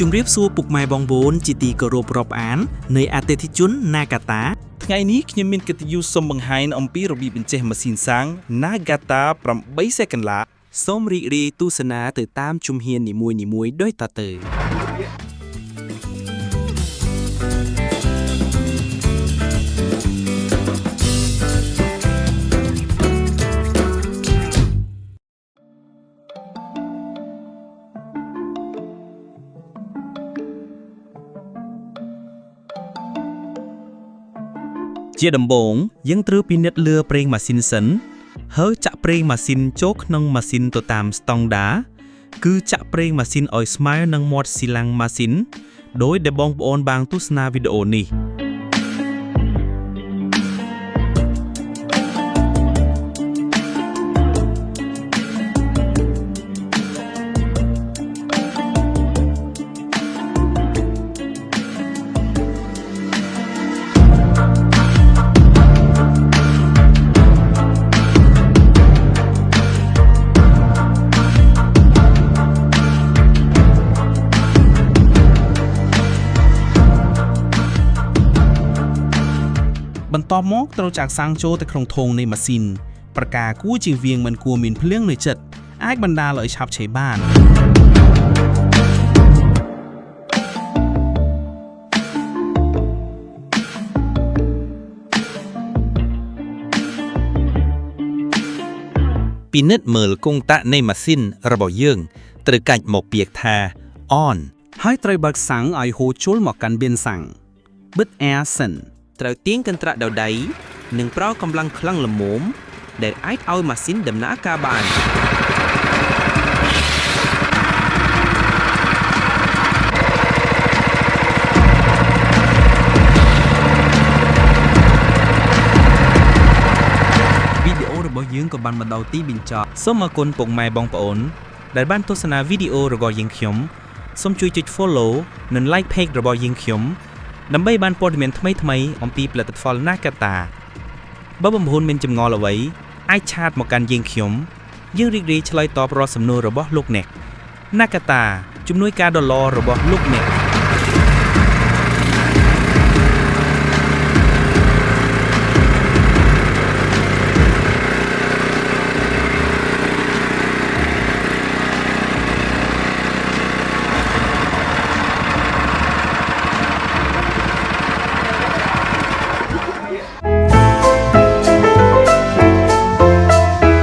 ជំរាបសួរពុកម៉ែបងប្អូនជាទីគោរពរាប់អាននៃអតិថិជន Nagata ថ្ងៃនេះខ្ញុំមានកិត្តិយសសូមបង្ហាញអំពីរបៀបបញ្ចេះម៉ាស៊ីនសាំង Nagata 8 second ឡាសូមរីករាយទស្សនាទៅតាមជំហាននីមួយៗដូចតទៅជាដំបូងយើងត្រូវពិនិត្យលើប្រេងម៉ាស៊ីនសិនហើយចាក់ប្រេងម៉ាស៊ីនចូលក្នុងម៉ាស៊ីនទៅតាមស្តង់ដារគឺចាក់ប្រេងម៉ាស៊ីនឲ្យស្មើនឹងមាត់ស៊ីឡាំងម៉ាស៊ីនដោយដែលបងប្អូនបានទស្សនាវីដេអូនេះបន្ទាប់មកត្រូវចាក់សាំងចូលទៅក្នុងធុងនៃម៉ាស៊ីនប្រការគួរជៀសវាងមិនគួរមានភ្លើងនៅជិតអាចបណ្ដាលឲ្យឆាប់ឆេះបានពិនិត្យមើលកុងតាក់នៃម៉ាស៊ីនរបស់យើងត្រូវកាច់មកពាក្យថា on ហើយត្រូវបើកសាំងឲ្យហូរចូលមកកាន់ប៊ីនសាំងបិទ air សិនត្រូវទាញកន្ត្រាក់ដោយដៃនិងប្រើកម្លាំងខ្លាំងល្មមដែលអាចឲ្យម៉ាស៊ីនដំណើរការបានវីដេអូរបស់យើងក៏បានមកដល់ទីបញ្ចប់សូមអរគុណពុកម៉ែបងប្អូនដែលបានទស្សនាវីដេអូរបស់យើងខ្ញុំសូមជួយចុច follow និង like page របស់យើងខ្ញុំដើម្បីបានព័ត៌មានថ្មីៗអំពីផលិតផល Nagata បើបងប្អូនមានចម្ងល់អ្វីអាចឆាតមកកាន់យើងខ្ញុំយើងរីករាយឆ្លើយតបរាល់សំណួររបស់លោកអ្នក Nagata ជំនួយការដ៏ល្អរបស់លោកអ្នក